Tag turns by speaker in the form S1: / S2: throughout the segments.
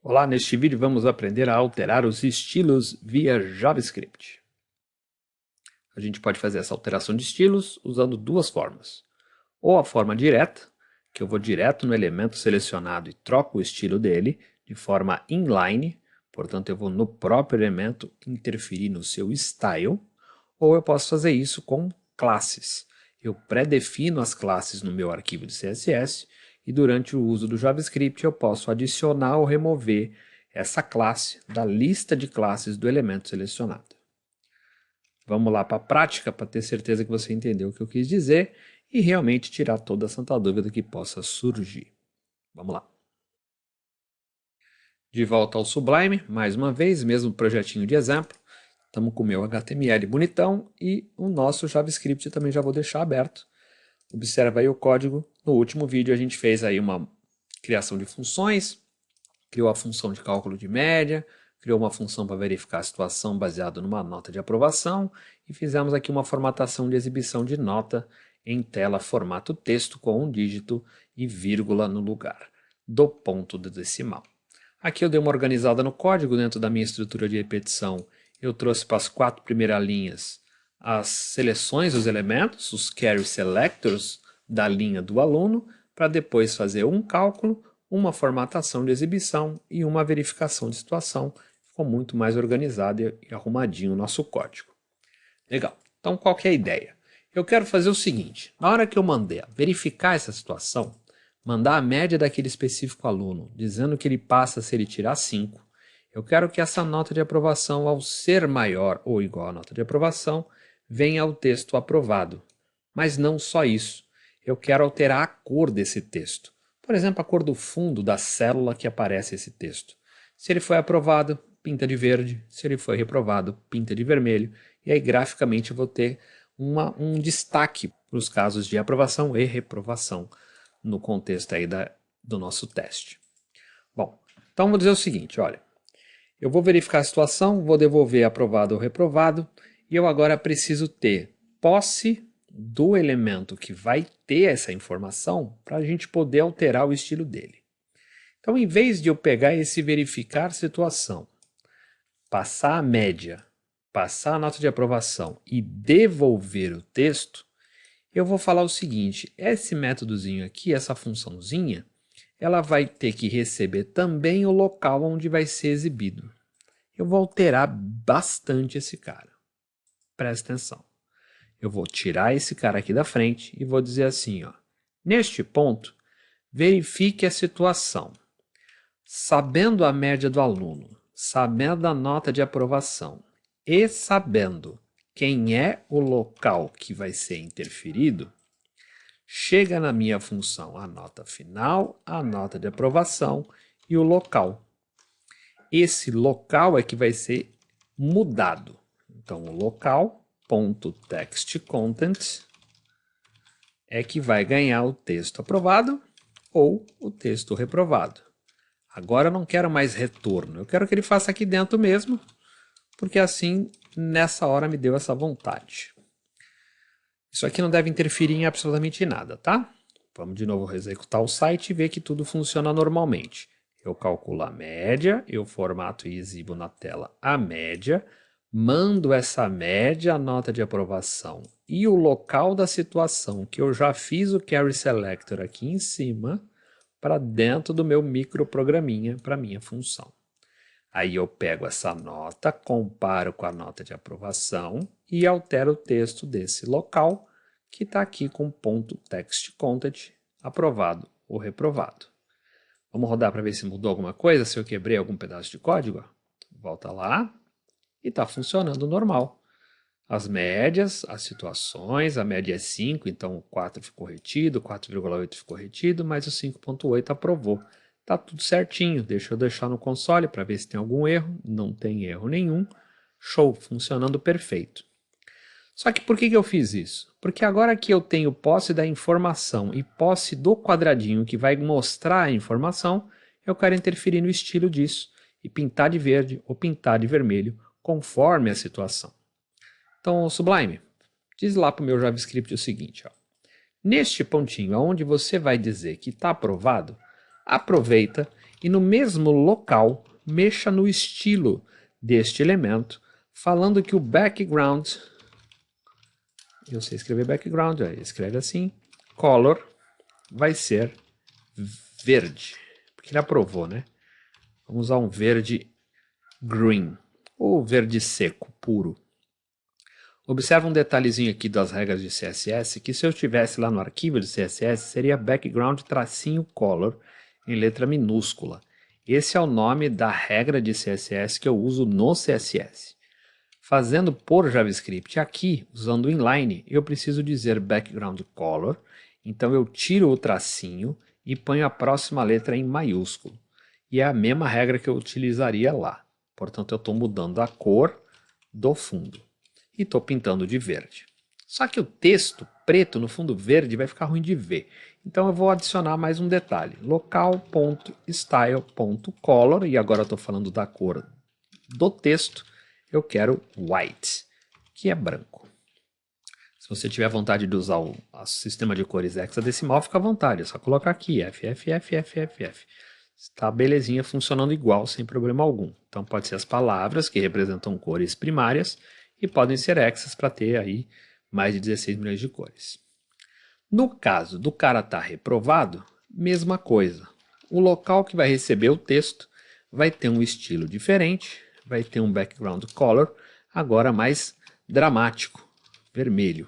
S1: Olá, neste vídeo vamos aprender a alterar os estilos via JavaScript. A gente pode fazer essa alteração de estilos usando duas formas. Ou a forma direta, que eu vou direto no elemento selecionado e troco o estilo dele de forma inline, portanto eu vou no próprio elemento interferir no seu style, ou eu posso fazer isso com classes. Eu pré-defino as classes no meu arquivo de CSS e durante o uso do JavaScript eu posso adicionar ou remover essa classe da lista de classes do elemento selecionado. Vamos lá para a prática para ter certeza que você entendeu o que eu quis dizer e realmente tirar toda a santa dúvida que possa surgir. Vamos lá. De volta ao Sublime, mais uma vez, mesmo projetinho de exemplo. Estamos com o meu HTML bonitão e o nosso JavaScript também já vou deixar aberto. Observa aí o código. No último vídeo a gente fez aí uma criação de funções, criou a função de cálculo de média, criou uma função para verificar a situação baseada numa nota de aprovação e fizemos aqui uma formatação de exibição de nota em tela formato texto com um dígito e vírgula no lugar do ponto do decimal. Aqui eu dei uma organizada no código dentro da minha estrutura de repetição. Eu trouxe para as 4 primeiras linhas as seleções dos elementos, os carry selectors da linha do aluno, para depois fazer um cálculo, uma formatação de exibição e uma verificação de situação. Ficou muito mais organizado e arrumadinho o nosso código. Legal. Então qual que é a ideia? Eu quero fazer o seguinte, na hora que eu mandei verificar essa situação, mandar a média daquele específico aluno, dizendo que ele passa se ele tirar 5, eu quero que essa nota de aprovação, ao ser maior ou igual à nota de aprovação, venha ao texto aprovado. Mas não só isso, eu quero alterar a cor desse texto. Por exemplo, a cor do fundo da célula que aparece esse texto. Se ele foi aprovado, pinta de verde. Se ele foi reprovado, pinta de vermelho. E aí, graficamente, eu vou ter um destaque para os casos de aprovação e reprovação no contexto aí do nosso teste. Bom, então vou dizer o seguinte, olha. Eu vou verificar a situação, vou devolver aprovado ou reprovado. E eu agora preciso ter posse do elemento que vai ter essa informação para a gente poder alterar o estilo dele. Então, em vez de eu pegar esse verificar situação, passar a média, passar a nota de aprovação e devolver o texto, eu vou falar o seguinte, esse métodozinho aqui, essa funçãozinha, ela vai ter que receber também o local onde vai ser exibido. Eu vou alterar bastante esse cara. Presta atenção. Eu vou tirar esse cara aqui da frente e vou dizer assim, ó, neste ponto, verifique a situação. Sabendo a média do aluno, sabendo a nota de aprovação e sabendo quem é o local que vai ser interferido, chega na minha função a nota final, a nota de aprovação e o local. Esse local é que vai ser mudado. Então, o local.textContent é que vai ganhar o texto aprovado ou o texto reprovado. Agora eu não quero mais retorno, eu quero que ele faça aqui dentro mesmo, porque assim, nessa hora me deu essa vontade. Isso aqui não deve interferir em absolutamente nada, tá? Vamos de novo executar o site e ver que tudo funciona normalmente. Eu calculo a média, eu formato e exibo na tela a média, mando essa média, a nota de aprovação e o local da situação, que eu já fiz o carry selector aqui em cima, para dentro do meu microprograminha para minha função. Aí eu pego essa nota, comparo com a nota de aprovação e altero o texto desse local, que está aqui com ponto .textContent, aprovado ou reprovado. Vamos rodar para ver se mudou alguma coisa, se eu quebrei algum pedaço de código. Volta lá e está funcionando normal. As médias, as situações, a média é 5, então o 4 ficou retido, 4,8 ficou retido, mas o 5,8 aprovou. Está tudo certinho, deixa eu deixar no console para ver se tem algum erro, não tem erro nenhum. Show, funcionando perfeito. Só que por que eu fiz isso? Porque agora que eu tenho posse da informação e posse do quadradinho que vai mostrar a informação, eu quero interferir no estilo disso e pintar de verde ou pintar de vermelho, conforme a situação. Então, Sublime, diz lá para o meu JavaScript o seguinte, ó. Neste pontinho onde você vai dizer que está aprovado, aproveita e no mesmo local mexa no estilo deste elemento, falando que o background, eu sei escrever background, escreve assim, color vai ser verde, porque ele aprovou, né? Vamos usar um verde green, ou verde seco, puro. Observa um detalhezinho aqui das regras de CSS, que se eu estivesse lá no arquivo de CSS, seria background tracinho color, em letra minúscula. Esse é o nome da regra de CSS que eu uso no CSS. Fazendo por JavaScript aqui, usando o inline, eu preciso dizer background color, então eu tiro o tracinho e ponho a próxima letra em maiúsculo. E é a mesma regra que eu utilizaria lá. Portanto, eu estou mudando a cor do fundo. E estou pintando de verde. Só que o texto preto no fundo verde vai ficar ruim de ver. Então eu vou adicionar mais um detalhe. Local.style.color, e agora eu estou falando da cor do texto, eu quero white, que é branco. Se você tiver vontade de usar o sistema de cores hexadecimal, fica à vontade. É só colocar aqui, FFFFFF. Está belezinha, funcionando igual, sem problema algum. Então pode ser as palavras que representam cores primárias, e podem ser hexas para ter aí mais de 16 milhões de cores. No caso do cara estar reprovado, mesma coisa. O local que vai receber o texto vai ter um estilo diferente, vai ter um background color, agora mais dramático, vermelho.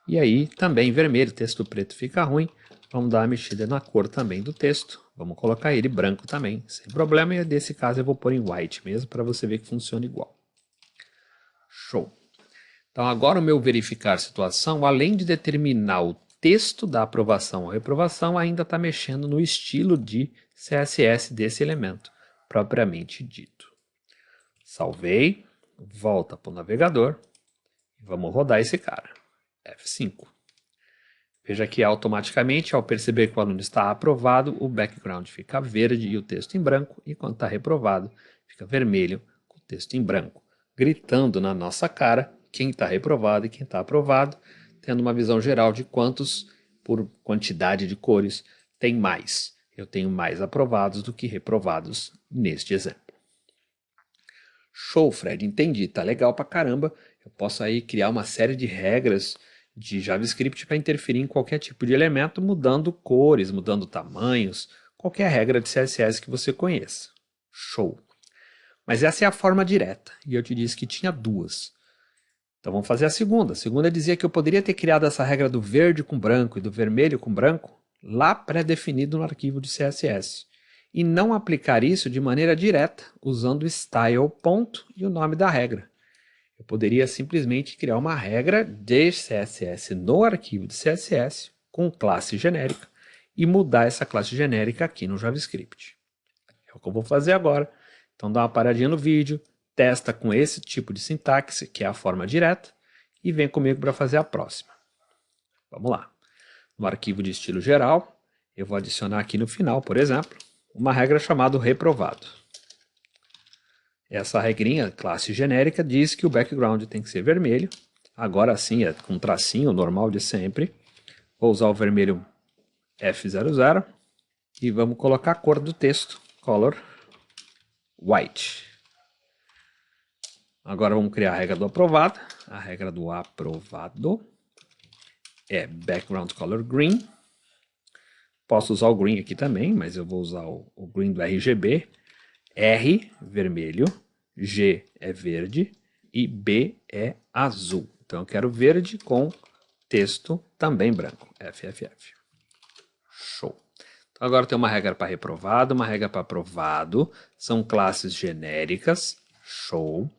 S1: E aí também vermelho, texto preto fica ruim, vamos dar uma mexida na cor também do texto, vamos colocar ele branco também, sem problema, e nesse caso eu vou pôr em white mesmo, para você ver que funciona igual. Show! Então agora o meu verificar situação, além de determinar o texto da aprovação ou reprovação, ainda está mexendo no estilo de CSS desse elemento, propriamente dito. Salvei, volta para o navegador e vamos rodar esse cara. F5. Veja que automaticamente, ao perceber que o aluno está aprovado, o background fica verde e o texto em branco, e quando está reprovado, fica vermelho com o texto em branco, gritando na nossa cara quem está reprovado e quem está aprovado, tendo uma visão geral de quantos, por quantidade de cores, tem mais. Eu tenho mais aprovados do que reprovados neste exemplo. Show, Fred, entendi, tá legal pra caramba. Eu posso aí criar uma série de regras de JavaScript para interferir em qualquer tipo de elemento, mudando cores, mudando tamanhos, qualquer regra de CSS que você conheça. Show! Mas essa é a forma direta, e eu te disse que tinha duas. Então vamos fazer a segunda. A segunda dizia que eu poderia ter criado essa regra do verde com branco e do vermelho com branco lá pré-definido no arquivo de CSS. E não aplicar isso de maneira direta, usando style ponto e o nome da regra. Eu poderia simplesmente criar uma regra de CSS no arquivo de CSS com classe genérica e mudar essa classe genérica aqui no JavaScript. É o que eu vou fazer agora. Então dá uma paradinha no vídeo, testa com esse tipo de sintaxe, que é a forma direta, e vem comigo para fazer a próxima. Vamos lá. No arquivo de estilo geral, eu vou adicionar aqui no final, por exemplo, uma regra chamada reprovado. Essa regrinha, classe genérica, diz que o background tem que ser vermelho. Agora sim, é com tracinho normal de sempre. Vou usar o vermelho F00 e vamos colocar a cor do texto, color white. Agora vamos criar a regra do aprovado. A regra do aprovado é background color green. Posso usar o green aqui também, mas eu vou usar o green do RGB. R, vermelho, G é verde e B é azul. Então eu quero verde com texto também branco, FFF. Show. Então agora tem uma regra para reprovado, uma regra para aprovado. São classes genéricas. Show.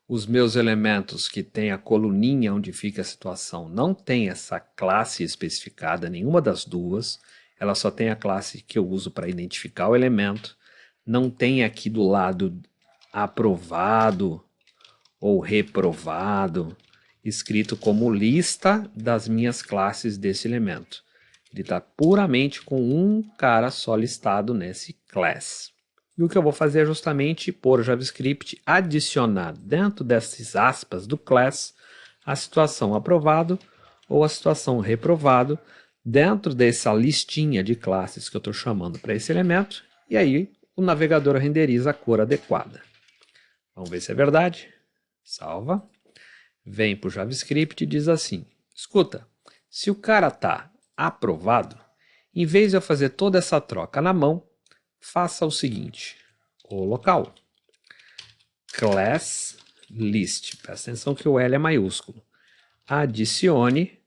S1: Os meus elementos que tem a coluninha onde fica a situação não tem essa classe especificada, nenhuma das duas. Ela só tem a classe que eu uso para identificar o elemento. Não tem aqui do lado aprovado ou reprovado, escrito como lista das minhas classes desse elemento. Ele está puramente com um cara só listado nesse class. E o que eu vou fazer é justamente por JavaScript adicionar dentro dessas aspas do class a situação aprovado ou a situação reprovado dentro dessa listinha de classes que eu estou chamando para esse elemento, e aí o navegador renderiza a cor adequada. Vamos ver se é verdade. Salva. Vem para o JavaScript e diz assim, escuta, se o cara está aprovado, em vez de eu fazer toda essa troca na mão, faça o seguinte, o local, class list, presta atenção que o L é maiúsculo, adicione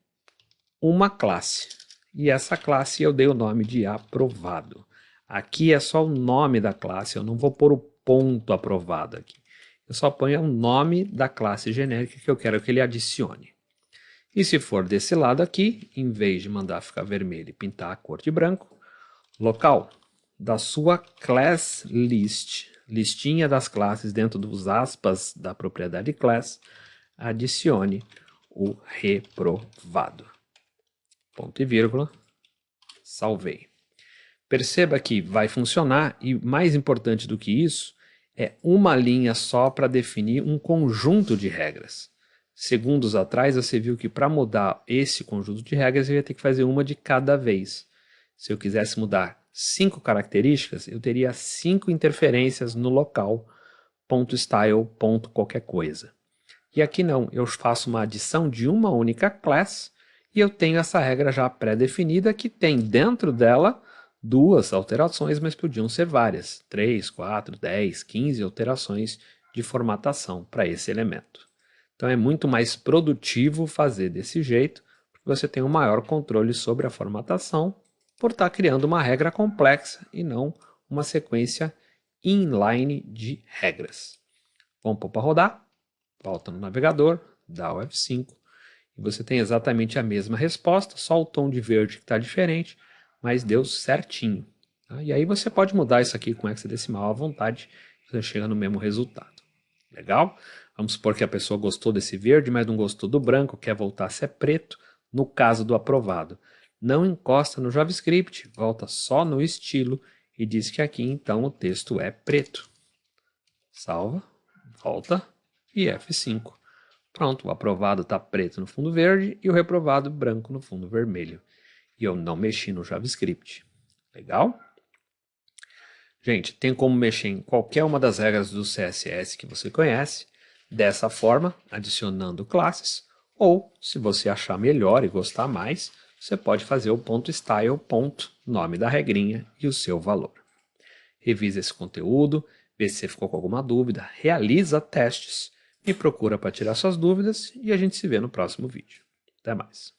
S1: uma classe, e essa classe eu dei o nome de aprovado. Aqui é só o nome da classe, eu não vou pôr o ponto aprovado aqui. Eu só ponho o nome da classe genérica que eu quero que ele adicione. E se for desse lado aqui, em vez de mandar ficar vermelho e pintar a cor de branco, local da sua class list, listinha das classes dentro dos aspas da propriedade class, adicione o reprovado. Ponto e vírgula, salvei. Perceba que vai funcionar e mais importante do que isso, é uma linha só para definir um conjunto de regras. Segundos atrás você viu que para mudar esse conjunto de regras eu ia ter que fazer uma de cada vez. Se eu quisesse mudar 5 características, eu teria 5 interferências no local, ponto style, ponto qualquer coisa. E aqui não, eu faço uma adição de uma única class e eu tenho essa regra já pré-definida que tem dentro dela 2 alterações, mas podiam ser várias, 3, 4, 10, 15 alterações de formatação para esse elemento. Então é muito mais produtivo fazer desse jeito, porque você tem um maior controle sobre a formatação por estar criando uma regra complexa e não uma sequência inline de regras. Vamos pôr para rodar, volta no navegador, dá o F5, e você tem exatamente a mesma resposta, só o tom de verde que está diferente, mas deu certinho. Tá? E aí você pode mudar isso aqui com hexadecimal à vontade, você chega no mesmo resultado. Legal? Vamos supor que a pessoa gostou desse verde, mas não gostou do branco, quer voltar a ser preto, no caso do aprovado. Não encosta no JavaScript, volta só no estilo e diz que aqui então o texto é preto. Salva, volta e F5. Pronto, o aprovado está preto no fundo verde e o reprovado branco no fundo vermelho. E eu não mexi no JavaScript. Legal? Gente, tem como mexer em qualquer uma das regras do CSS que você conhece, dessa forma, adicionando classes, ou, se você achar melhor e gostar mais, você pode fazer o ponto .style, ponto, nome da regrinha e o seu valor. Revisa esse conteúdo, vê se você ficou com alguma dúvida, realiza testes, me procura para tirar suas dúvidas e a gente se vê no próximo vídeo. Até mais!